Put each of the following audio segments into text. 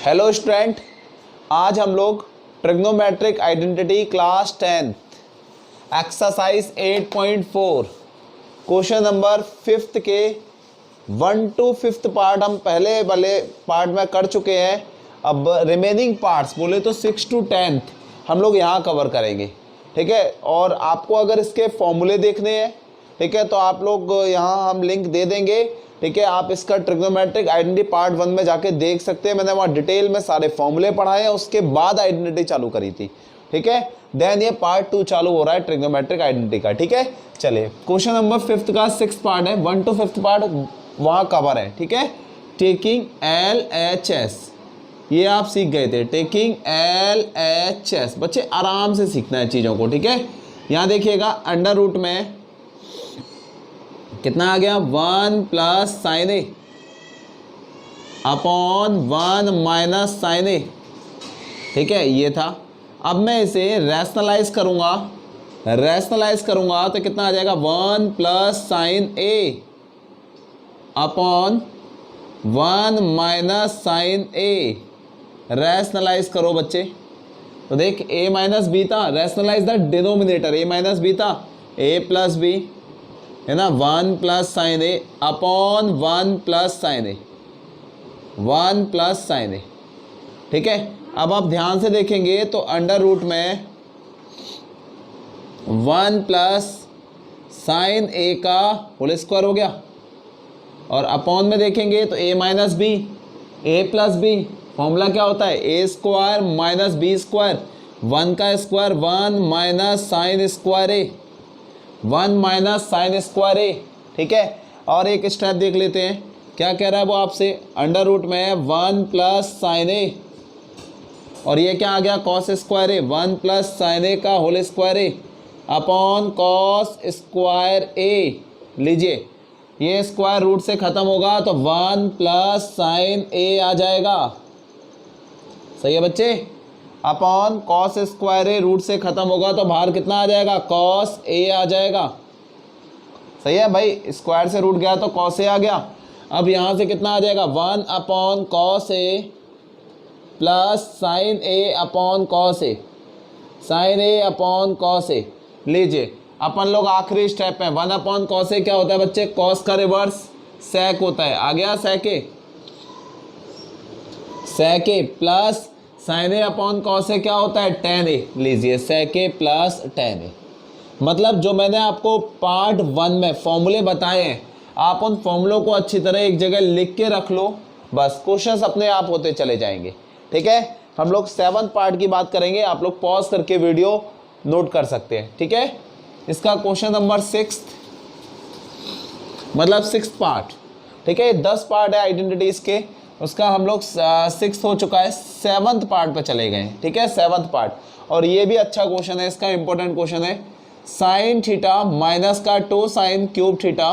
Hello student, आज हम लोग trigonometric identity class 10 exercise 8.4 question number 5th के 1 to 5th पार्ट हम पहले वाले पार्ट में कर चुके हैं। अब रिमेनिंग पार्ट्स बोले तो 6 to 10th हम लोग यहाँ कवर करेंगे, ठीक है। और आपको अगर इसके फॉर्मूले देखने हैं, ठीक है, तो आप लोग यहाँ हम लिंक दे देंगे, ठीक है। आप इसका ट्रिग्नोमेट्रिक आइडेंटिटी पार्ट 1 में जाके देख सकते हैं। मैंने वहाँ डिटेल में सारे फॉर्मूले पढ़ाए हैं, उसके बाद आइडेंटिटी चालू करी थी, ठीक है। देन ये पार्ट 2 चालू हो रहा है ट्रिग्नोमेट्रिक आइडेंटिटी का, ठीक है। चलिए क्वेश्चन नंबर 5th का 6th पार्ट है, 1 to 5th पार्ट वहाँ कवर है, ठीक है। टेकिंग LHS ये आप सीख गए थे, टेकिंग LHS। बच्चे आराम से सीखना है चीज़ों को, ठीक है। यहाँ देखिएगा अंडर रूट में कितना आ गया, 1 plus sine A upon 1 minus sine A, ठीक है, ये था। अब मैं इसे रैशनलाइज करूंगा तो कितना आ जाएगा, 1 plus sine A upon 1 minus sine A. Rationalise करो बच्चे, तो देख a माइनस बी था, rationalise the denominator, a minus B था, a प्लस बी है ना, 1 plus sine A upon 1 plus sine A, 1 plus sine A, ठीक है। अब आप ध्यान से देखेंगे तो अंडर रूट में 1 प्लस साइन ए का होल स्क्वायर हो गया, और अपॉन में देखेंगे तो a minus B, a plus B, formula क्या होता है, A square minus B square, 1 का square 1 minus sine square A, 1 minus sine square A, ठीक है। और एक स्टेप देख लेते हैं, क्या कह रहा है वो आपसे, अंडर रूट में 1 प्लस साइन ए, और ये क्या आ गया, cos square A, 1 plus sine ए का whole square A upon cos square ए। लीजिए ये स्क्वायर रूट से ख़त्म होगा तो 1 प्लस साइन ए आ जाएगा, सही है बच्चे। अपॉन कॉस स्क्वायर ए रूट से ख़त्म होगा तो बाहर कितना आ जाएगा, कॉस ए आ जाएगा, सही है भाई। स्क्वायर से रूट गया तो कॉस ए आ गया। अब यहाँ से कितना आ जाएगा, 1 upon cos A plus sine A upon cos A, sign A upon cos A. लीजिए अपन लोग आखिरी स्टेप में 1 अपॉन कॉस ए क्या होता है बच्चे, कॉस का रिवर्स सेक होता है, आ गया सेक ए plus sine A upon cos A क्या होता है, टेन ए। लीजिए सेक ए प्लस टेन ए। मतलब जो मैंने आपको पार्ट 1 में फॉर्मूले बताए हैं, आप उन फॉर्मूलों को अच्छी तरह एक जगह लिख के रख लो, बस क्वेश्चंस अपने आप होते चले जाएंगे, ठीक है। हम लोग 7th पार्ट की बात करेंगे, आप लोग पॉज करके वीडियो नोट कर सकते हैं, ठीक है। इसका क्वेश्चन नंबर 6 मतलब 6th पार्ट, ठीक है। 10 पार्ट है आइडेंटिटीज के, उसका हम लोग 6th हो चुका है, 7th पार्ट पे चले गए, ठीक है, 7th पार्ट। और ये भी अच्छा क्वेश्चन है, इसका इंपॉर्टेंट क्वेश्चन है, साइन थीटा माइनस का 2 sine cube theta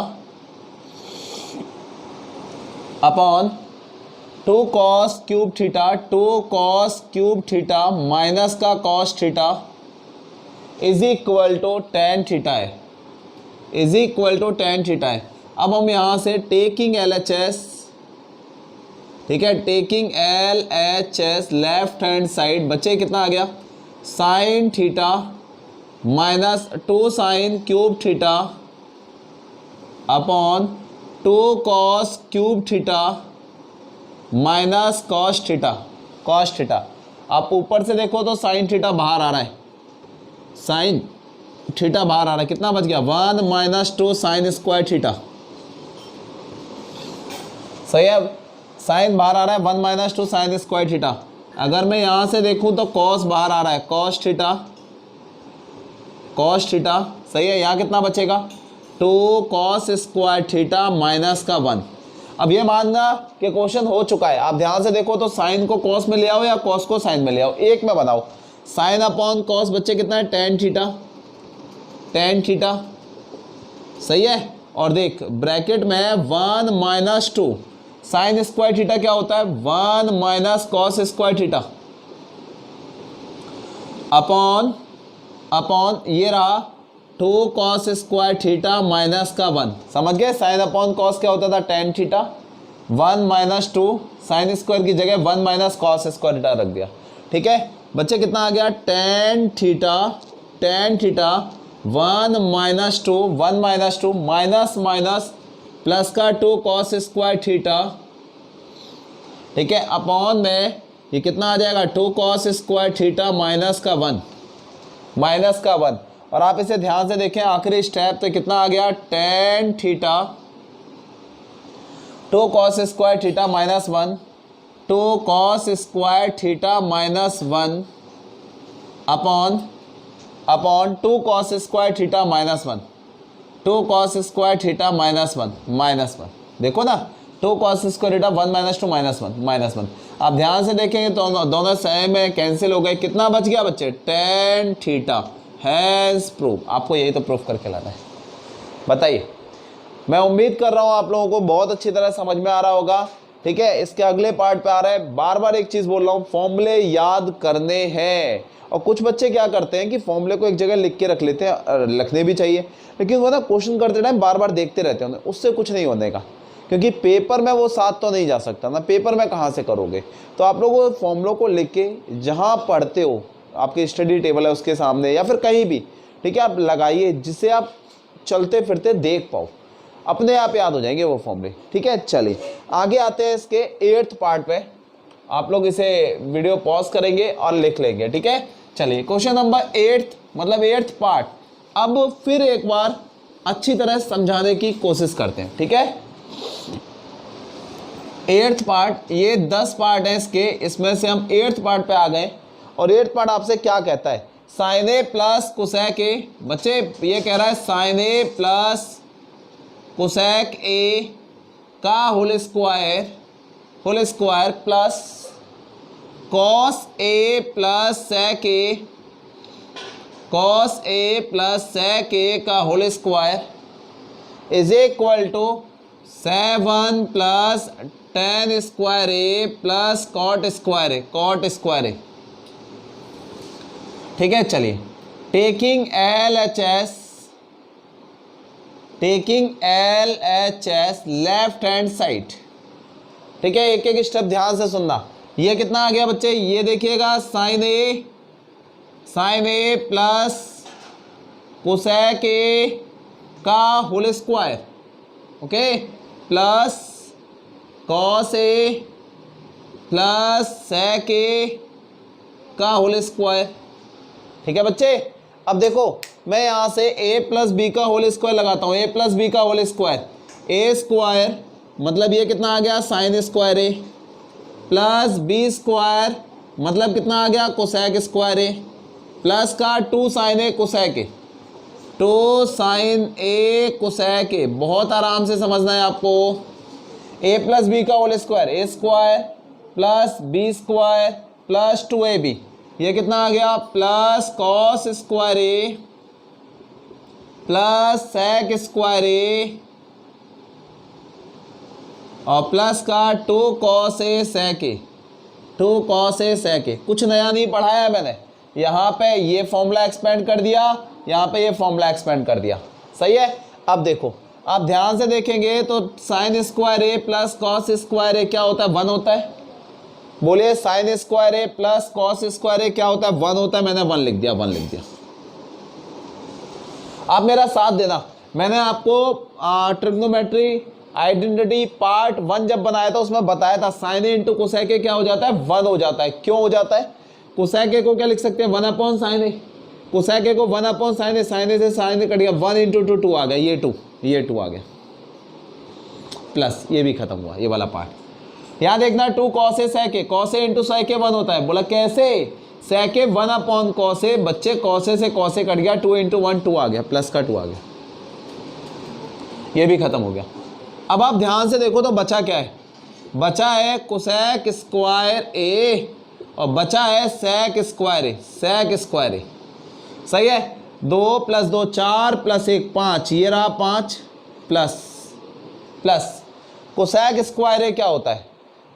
upon 2 cos cube theta, 2 cos cube theta minus का cos theta is equal to tan theta है, is equal to tan theta है। अब हम यहाँ से टेकिंग LHS, ठीक है, taking LHS left hand side, बच्चे कितना आ गया, sine theta minus 2 sine cube theta upon 2 cos cube theta minus cos theta, cos theta. आप ऊपर से देखो तो साइन थीटा बाहर आ रहा है, साइन थीटा बाहर आ रहा है, कितना बच गया, 1 माइनस 2 साइन स्क्वायर थीटा, सही है। साइन बाहर आ रहा है, 1 माइनस 2 साइन स्क्वायर थीटा। अगर मैं यहाँ से देखूँ तो कॉस बाहर आ रहा है, कॉस थीटा, कॉस थीटा, सही है। यहाँ कितना बचेगा, 2 कॉस स्क्वायर थीटा माइनस का 1। अब ये मानना कि क्वेश्चन हो चुका है, आप ध्यान से देखो तो साइन को कॉस में ले आओ या कॉस को साइन में ले आओ, एक में बनाओ। साइन अपॉन कॉस बच्चे कितना है, टेन थीटा, टेन थीटा, सही है। और देख ब्रैकेट में 1 माइनस 2 साइन स्क्वायर थीटा क्या होता है, 1 minus cos square theta upon ये रहा 2 कॉस स्क्वायर थीटा माइनस का 1, समझ गए। साइन अपॉन कॉस क्या होता था, tan theta, 1 minus 2 sine square की जगह 1 माइनस कॉस स्क्वायर थीटा रख दिया। ठीक है बच्चे, कितना आ गया tan theta 1 minus 2 minus minus plus का 2 कॉस स्क्वायर थीटा। ठीक है अपॉन में ये कितना आ जाएगा 2 कॉस स्क्वायर थीटा माइनस का 1 और आप इसे ध्यान से देखें आखिरी स्टेप तो कितना आ गया tan theta 2 cos square theta minus 1 2 cos square theta minus 1 upon 2 cos square theta minus 1 2 cos square theta minus 1 देखो ना 2 cos square theta 1 minus 2 minus 1 आप ध्यान से देखेंगे तो दोनों सेम में कैंसिल हो गए। कितना बच गया बच्चे टेन थीटा हैज़ प्रूफ। आपको यही तो प्रूफ करके लाना है। बताइए, मैं उम्मीद कर रहा हूँ आप लोगों को बहुत अच्छी तरह समझ में आ रहा होगा। ठीक है इसके अगले पार्ट पे आ रहा है। बार बार एक चीज़ बोल रहा हूँ, फॉर्मूले याद करने हैं। और कुछ बच्चे क्या करते हैं कि फॉर्मूले को एक जगह लिख के रख लेते हैं, रखने भी चाहिए, लेकिन वो ना क्वेश्चन करते टाइम बार बार देखते रहते हैं, उससे कुछ नहीं होने का, क्योंकि पेपर में वो साथ तो नहीं जा सकता ना, पेपर में कहाँ से करोगे। तो आप लोग फॉर्मूलों को लिख के जहाँ पढ़ते हो, आपके स्टडी टेबल है उसके सामने या फिर कहीं भी, ठीक है आप लगाइए, जिससे आप चलते फिरते देख पाओ, अपने आप याद हो जाएंगे वो फॉर्मूले। ठीक है चलिए आगे आते हैं इसके 8th पार्ट पे। आप लोग इसे वीडियो पॉज करेंगे और लिख लेंगे। ठीक है चलिए क्वेश्चन नंबर 8 मतलब 8th पार्ट अब फिर एक बार अच्छी तरह समझाने की कोशिश करते हैं। ठीक है 8th पार्ट, ये 10 पार्ट है इसके, इसमें से हम 8th पार्ट पे आ गए। और 8th पार्ट आपसे क्या कहता है, sine A plus cosec A. बच्चे ये कह रहा है sine A plus cosec A का whole square plus cos A plus sec A का whole square is equal to 7 plus tan square A plus cot square A. ठीक है चलिए taking LHS left hand side. ठीक है एक एक step ध्यान से सुनना। ये कितना आ गया बच्चे, ये देखिएगा sine A plus cosec A का whole square, okay, plus cos A plus sec A का होल स्क्वायर। ठीक है बच्चे, अब देखो मैं यहाँ से a प्लस बी का होल स्क्वायर लगाता हूँ, a प्लस बी का होल स्क्वायर, ए स्क्वायर मतलब ये कितना आ गया sign square A, plus B square मतलब कितना आ गया कोसेक स्क्वायर ए, प्लस का 2 sine A cosec A, 2 sine A cosec A. बहुत आराम से समझना है आपको। a प्लस बी का whole square, A square plus B square plus 2ab, ये कितना आ गया plus cos square A plus sec square A और प्लस का 2 कॉस ए सेक ए। कुछ नया नहीं पढ़ाया है मैंने, यहाँ पे ये फॉर्मूला एक्सपेंड कर दिया, यहाँ पे ये फॉर्मूला एक्सपेंड कर दिया। सही है। अब देखो आप ध्यान से देखेंगे तो sign square A plus cos square ए क्या होता है 1 होता है। बोलिए sign square A plus cos square ए क्या होता है 1 होता है। मैंने 1 लिख दिया। आप मेरा साथ देना। मैंने आपको ट्रिग्नोमेट्री आइडेंटिटी पार्ट 1 जब बनाया था उसमें बताया था sine A into cosec A क्या हो जाता है 1 हो जाता है। क्यों हो जाता है, कोसेक ए को क्या लिख सकते हैं 1 अपॉन साइन ए, कोसेक ए को 1 अपॉन साइन ए, साइन ए से साइन ए कट गया 1 इंटू 2 आ गया, ये 2 आ गया, प्लस ये भी खत्म हुआ ये वाला पार्ट। यहाँ देखना 2 cos A sec A, cos A into sec ए 1 होता है। बोला कैसे, सेक ए 1 अपॉन कॉस ए, बच्चे कॉस ए से कॉस ए कट गया 2 इंटू 1 2 आ गया, प्लस का 2 आ गया, ये भी खत्म हो गया। अब आप ध्यान से देखो तो बचा क्या है, बचा है कोसेक स्क्वायर ए और बचा है सेक स्क्वायर ए। सही है। 2 + 2 4 + 1 5, ये रहा 5 प्लस कोसेक स्क्वायर ए क्या होता है,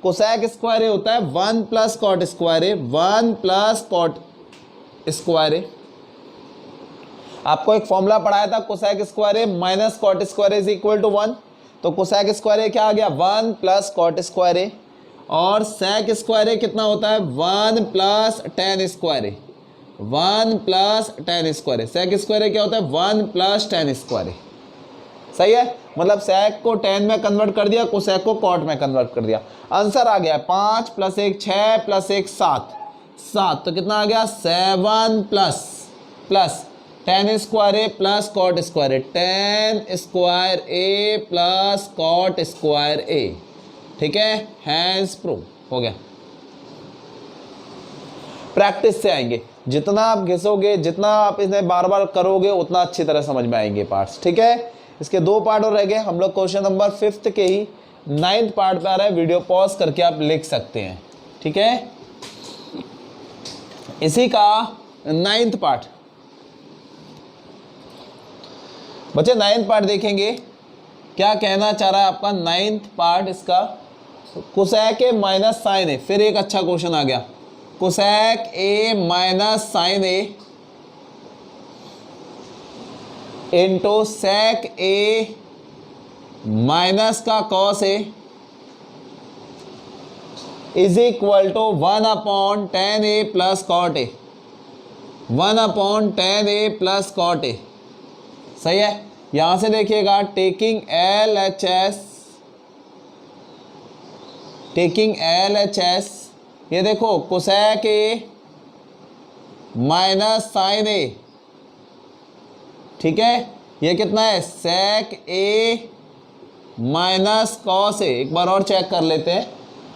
कोसेक स्क्वायर ए होता है 1 + cot square A, 1 + cot square A. आपको एक फॉर्मूला पढ़ाया था cosec square A minus cot square A is equal to 1। तो कोसेक स्क्वायर ए क्या आ गया 1 प्लस कॉट स्क्वायर ए, और सेक स्क्वायर ए कितना होता है 1 plus tan square A, 1 plus tan square A. Sec square ए क्या होता है 1 प्लस टेन स्क्वायर ए। सही है, मतलब सेक को टेन में कन्वर्ट कर दिया, कोसेक को कॉट में कन्वर्ट कर दिया। आंसर आ गया 5 प्लस 1 6 प्लस 1 7, 7 तो कितना आ गया 7 plus tan square A plus cot square A, ten square A plus cot square A. ठीक है, हैंस प्रूव हो गया। प्रैक्टिस से आएंगे, जितना आप घिसोगे, जितना आप इन्हें बार बार करोगे, उतना अच्छी तरह समझ में आएंगे पार्ट्स। ठीक है, इसके 2 पार्ट और रह गए। हम लोग क्वेश्चन नंबर 5 के ही 9th पार्ट पे आ रहा है, वीडियो पॉज करके आप लिख सकते हैं। ठीक है, इसी का 9th पार्ट बच्चे, 9th पार्ट देखेंगे क्या कहना चाह रहा है आपका 9th पार्ट इसका। Cosec A minus sine A, फिर एक अच्छा क्वेश्चन आ गया, cosec A minus sine A into sec A minus का cos A is equal to 1/10 A plus cot A, 1/10 A plus cot A. सही है, यहां से देखिएगा टेकिंग LHS, ये देखो cosec A minus sine A, ठीक है, ये कितना है सेक ए माइनस कॉस ए। एक बार और चेक कर लेते हैं,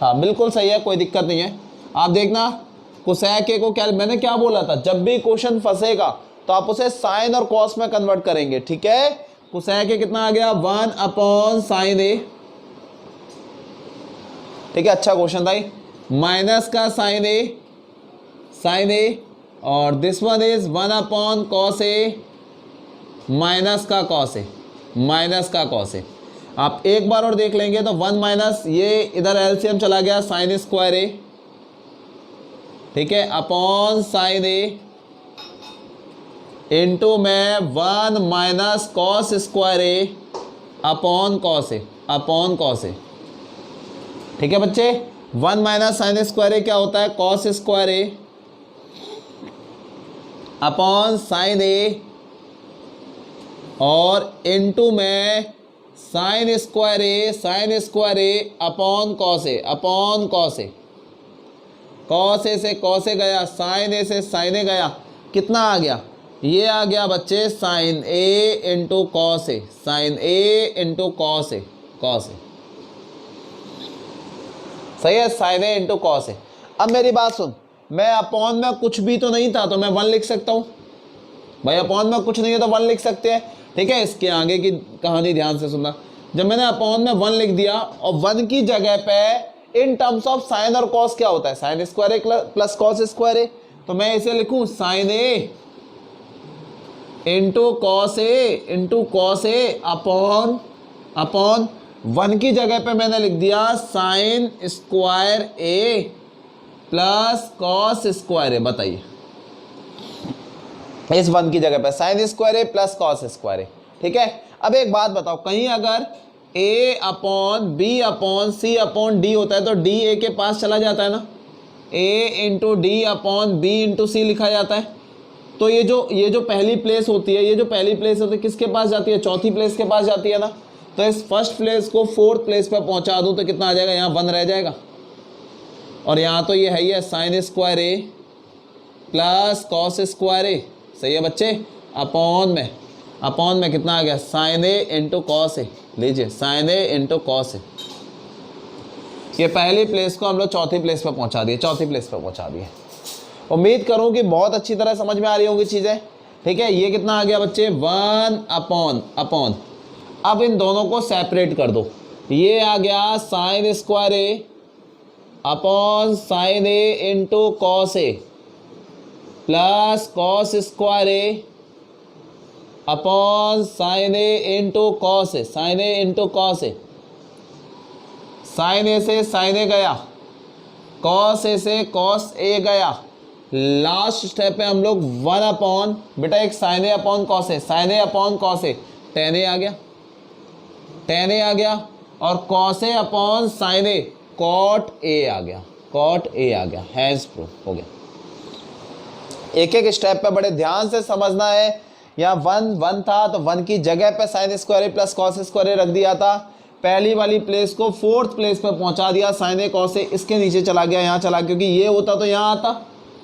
हाँ बिल्कुल सही है, कोई दिक्कत नहीं है। आप देखना कोसेक ए को क्या, मैंने क्या बोला था, जब भी क्वेश्चन फंसेगा तो आप उसे साइन और कॉस में कन्वर्ट करेंगे। ठीक है, कोसेक ए कितना आ गया 1/sin ए। ठीक है, अच्छा क्वेश्चन था, माइनस का साइन ए और this one is 1/cos A minus का कॉस ए। आप एक बार और देख लेंगे तो 1 माइनस, ये इधर एलसीएम चला गया साइन स्क्वायर ए, ठीक है, अपॉन साइन ए इंटू में 1 minus cos square A upon cos A. ठीक है बच्चे, 1 माइनस साइन स्क्वायर ए क्या होता है cos square A upon sine ए, और इनटू में sign square A upon cos A. Cos A से कॉस ए गया, साइन ए से साइन ए गया, कितना आ गया, ये आ गया बच्चे साइन ए इंटू कॉस ए, सही है, साइन ए इंटू कॉस ए। अब मेरी बात सुन, मैं अपॉन में कुछ भी तो नहीं था तो मैं 1 लिख सकता हूँ भाई, अपॉन में कुछ नहीं है तो 1 लिख सकते हैं। ठीक है, इसके आगे की कहानी ध्यान से सुनना। जब मैंने अपॉन में 1 लिख दिया और 1 की जगह पे इन टर्म्स ऑफ साइन और कॉस क्या होता है, sine square A plus cos square A, तो मैं इसे लिखूं sine A into cos A upon 1 की जगह पे मैंने लिख दिया sine square A plus cos square A. बताइए, इस 1 की जगह पे sine square A plus cos square A. ठीक है, अब एक बात बताओ, कहीं अगर a upon B upon C upon D होता है तो d a के पास चला जाता है ना, a into D upon B into C लिखा जाता है। तो ये जो पहली प्लेस होती है, किसके पास जाती है, चौथी प्लेस के पास जाती है ना। तो इस फर्स्ट प्लेस को 4th प्लेस पर पहुंचा दूं तो कितना आ जाएगा, यहाँ 1 रह जाएगा, और यहाँ तो ये है ही है sine square A plus cos square ए। सही है बच्चे, अपॉन में कितना आ गया साइन ए इंटू कॉस ए। लीजिए साइन ए इंटू कॉस ए, ये पहली प्लेस को हम लोग चौथी प्लेस पर पहुंचा दिए। उम्मीद करूं कि बहुत अच्छी तरह समझ में आ रही होंगी चीज़ें। ठीक है, ये कितना आ गया बच्चे 1 अपॉन, अब इन दोनों को सेपरेट कर दो, ये आ गया sign square A upon sine A into cos A plus cos square A upon sine A into cos A, sign ए से साइन ए गया, कॉस ए से कॉस ए गया, लास्ट स्टेप पे हम लोग 1 अपॉन, बेटा एक sign A upon cos A, ten ए आ गया। tan a आ गया, और cos a upon sin a cot a आ गया, cot a आ गया, हैज प्रूफ हो गया। एक एक स्टेप पे बड़े ध्यान से समझना है। यहाँ 1 था तो 1 की जगह पे sine square A plus cos square ए रख दिया था, पहली वाली प्लेस को 4th प्लेस पे पहुंचा दिया, साइन ए कॉस ए इसके नीचे चला गया, यहाँ चला, क्योंकि ये होता तो यहाँ आता,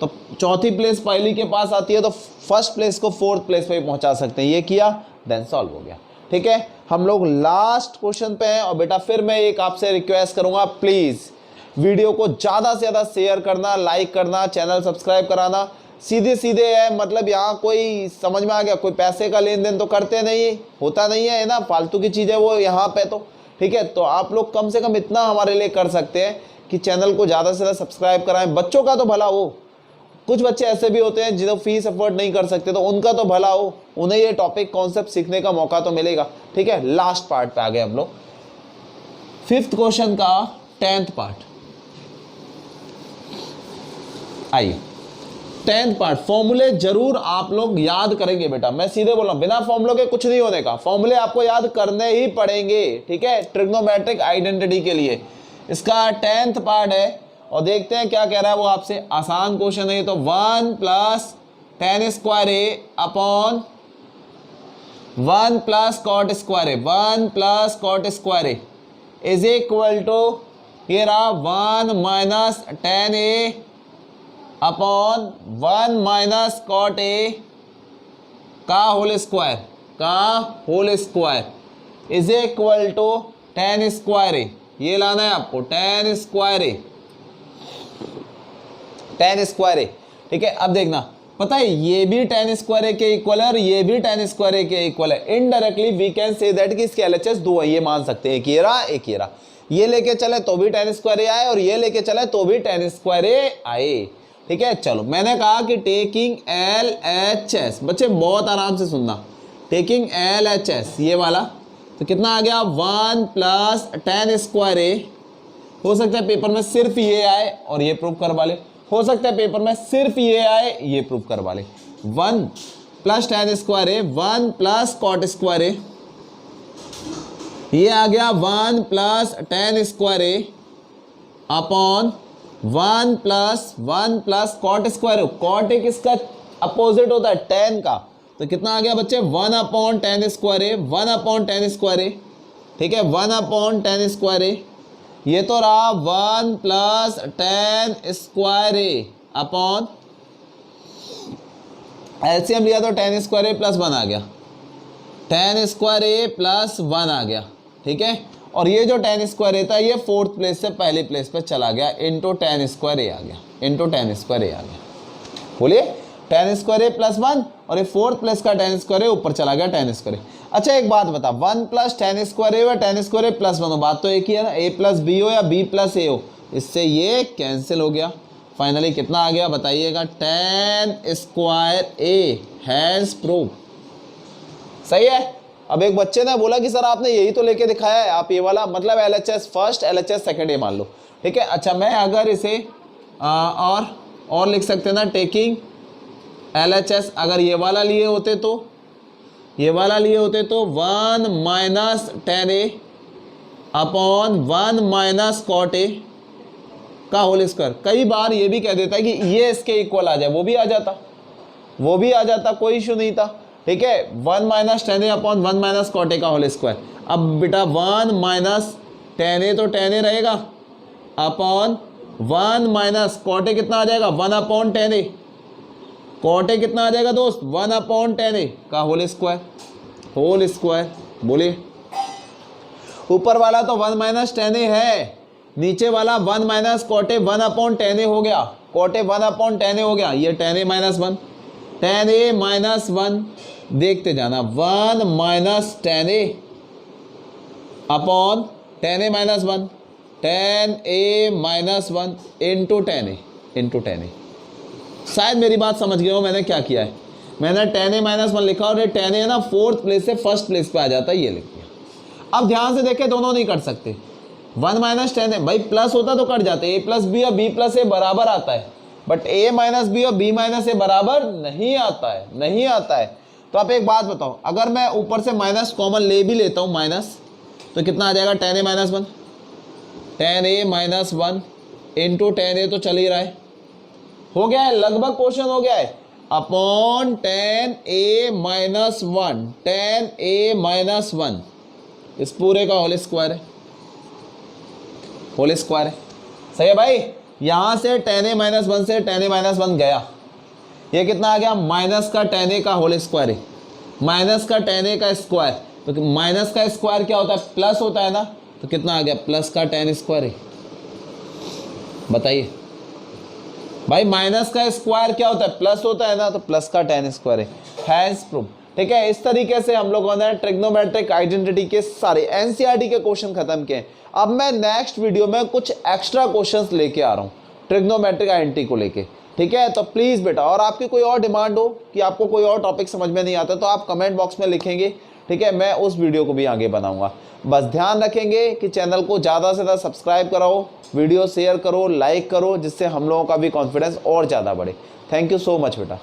तो चौथी प्लेस पहली के पास आती है तो फर्स्ट प्लेस को 4th प्लेस पे पहुंचा सकते हैं, ये किया, देन सॉल्व हो गया। ठीक है, हम लोग लास्ट क्वेश्चन पे हैं। और बेटा फिर मैं एक आपसे रिक्वेस्ट करूंगा, प्लीज वीडियो को ज़्यादा से ज़्यादा शेयर करना, लाइक करना, चैनल सब्सक्राइब कराना। सीधे सीधे है, मतलब यहाँ कोई समझ में आ गया, कोई पैसे का लेन देन तो करते नहीं, होता नहीं है ना, फालतू की चीज़ है वो यहाँ पे तो। ठीक है, तो आप लोग कम से कम इतना हमारे लिए कर सकते हैं कि चैनल को ज़्यादा से ज़्यादा सब्सक्राइब कराएं, बच्चों का तो भला हो। कुछ बच्चे ऐसे भी होते हैं जिन्हें फीस अफोर्ड नहीं कर सकते, तो उनका तो भला हो, उन्हें ये टॉपिक कॉन्सेप्ट सीखने का मौका तो मिलेगा। ठीक है, लास्ट पार्ट पे आ गए हम लोग, 5th क्वेश्चन का 10th पार्ट। आइए 10th पार्ट, फॉर्मूले जरूर आप लोग याद करेंगे बेटा, मैं सीधे बोल रहा हूं, बिना फॉर्मूले के कुछ नहीं होने का, फॉर्मूले आपको याद करने ही पड़ेंगे। ठीक है, ट्रिग्नोमेट्रिक आइडेंटिटी के लिए इसका 10th पार्ट है, और देखते हैं क्या कह रहा है वो आपसे। आसान क्वेश्चन है, तो 1 plus tan square A upon 1 plus cot square A, 1 plus cot square A is equal to, ये रहा 1 minus tan A upon 1 minus cot A का whole square is equal to tan square A. ये लाना है आपको, tan square A, tan square A. ठीक है, अब देखना, पता है ये भी tan स्क्वायर ए के इक्वल है और ये भी tan स्क्वायर ए के इक्वल है। Indirectly we can say that कि इसके LHS 2 है, ये मान सकते हैं, एक ये रहा, एक ये रहा। ये लेके चले तो भी tan स्क्वायर ए आए, और ये लेके चले तो भी tan स्क्वायर ए आए। ठीक है, चलो मैंने कहा कि टेकिंग LHS, बच्चे बहुत आराम से सुनना, टेकिंग LHS ये वाला, तो कितना आ गया 1 प्लस tan स्क्वायर ए। हो सकता है पेपर में सिर्फ ये आए और ये प्रूव करवा ले, हो सकता है पेपर में सिर्फ ये आए, ये प्रूव करवा ले। 1 plus tan square A, 1 plus cot square A, ये आ गया 1 plus tan square A upon 1 plus cot square A. Cot एक इसका अपोजिट होता है tan का, तो कितना आ गया बच्चे 1 upon tan square A, 1 upon tan square A. ठीक है, 1 अपॉन tan स्क्वायर ए, ये तो रहा 1 plus tan square A upon, LCM लिया तो tan स्क्वायर ए प्लस 1 आ गया, tan स्क्वायर ए प्लस 1 आ गया। ठीक है, और ये जो tan स्क्वायर ए था ये 4th प्लेस से पहली प्लेस पे चला गया, इंटू tan स्क्वायर ए आ गया, इंटू tan स्क्वायर ए आ गया। बोलिए, tan स्क्वायर ए प्लस 1, और ये 4th प्लेस का tan स्क्वायर ए ऊपर चला गया tan स्क्वायर ए। अच्छा एक बात बता, 1 प्लस tan स्क्वायर ए व tan स्क्वायर ए प्लस 1 हो, बात तो एक ही है ना, a प्लस बी हो या b प्लस ए हो, इससे ये कैंसिल हो गया। फाइनली कितना आ गया बताइएगा, tan square A has prove. सही है। अब एक बच्चे ने बोला कि सर आपने यही तो लेके दिखाया है, आप ये वाला मतलब LHS फर्स्ट LHS सेकंड ये मान लो। ठीक है, अच्छा मैं अगर इसे और लिख सकते हैं ना, टेकिंग LHS, अगर ये वाला लिए होते तो, ये वाला लिए होते तो 1 minus tan A upon 1 minus cot A का होल स्क्वायर। कई बार ये भी कह देता है कि ये इसके इक्वल आ जाए, वो भी आ जाता, कोई इशू नहीं था। ठीक है, 1 minus tan A upon 1 minus cot A का होल स्क्वायर। अब बेटा 1 माइनस tan ए तो tan ए रहेगा अपॉन 1 माइनस कॉट ए कितना आ जाएगा 1 upon tan A, cot A कितना आ जाएगा दोस्त 1 अपॉन tan ए का होल स्क्वायर। बोलिए, ऊपर वाला तो 1 माइनस tan ए है, नीचे वाला 1 minus cot A 1 upon tan A हो गया, cot A 1 upon tan A हो गया, ये tan A minus 1, tan A minus 1, देखते जाना 1 minus tan A upon tan A minus 1, tan A minus 1 into tan A. शायद मेरी बात समझ गए हो मैंने क्या किया है, मैंने tan ए माइनस 1 लिखा और ये tan ए ना 4th प्लेस से 1st प्लेस पे आ जाता है, ये लिख दिया। अब ध्यान से देखें, दोनों नहीं कट सकते, 1 माइनस tan ए भाई प्लस होता तो कट जाते, a प्लस बी और b प्लस ए बराबर आता है, बट a माइनस बी और b माइनस ए बराबर नहीं आता है। तो आप एक बात बताओ, अगर मैं ऊपर से माइनस कॉमन ले भी लेता हूँ, माइनस तो कितना आ जाएगा tan a minus 1, tan a minus 1 into tan a तो चल ही रहा है, हो गया है, लगभग क्वेश्चन हो गया है, upon tan a minus 1, tan a minus 1 इस पूरे का होल स्क्वायर है, होल स्क्वायर है। सही है भाई, यहां से tan a माइनस 1 से tan a माइनस 1 गया, ये कितना आ गया, माइनस का tan a का होल स्क्वायर है, माइनस का tan a का स्क्वायर, तो माइनस का स्क्वायर क्या होता है, प्लस होता है ना, तो कितना आ गया, प्लस का tan स्क्वायर है। बताइए भाई, माइनस का स्क्वायर क्या होता है, प्लस होता है ना, तो प्लस का tan स्क्वायर है, हैज प्रूफ। ठीक है, इस तरीके से हम लोगों ने ट्रिग्नोमेट्रिक आइडेंटिटी के सारे एनसीईआरटी के क्वेश्चन खत्म किए। अब मैं नेक्स्ट वीडियो में कुछ एक्स्ट्रा क्वेश्चंस लेके आ रहा हूँ ट्रिग्नोमेट्रिक आइडेंटिटी को लेके। ठीक है, तो प्लीज़ बेटा, और आपकी कोई और डिमांड हो कि आपको कोई और टॉपिक समझ में नहीं आता, तो आप कमेंट बॉक्स में लिखेंगे। ठीक है, मैं उस वीडियो को भी आगे बनाऊंगा। बस ध्यान रखेंगे कि चैनल को ज़्यादा से ज़्यादा सब्सक्राइब कराओ, वीडियो शेयर करो, लाइक करो, जिससे हम लोगों का भी कॉन्फिडेंस और ज़्यादा बढ़े। थैंक यू सो मच बेटा।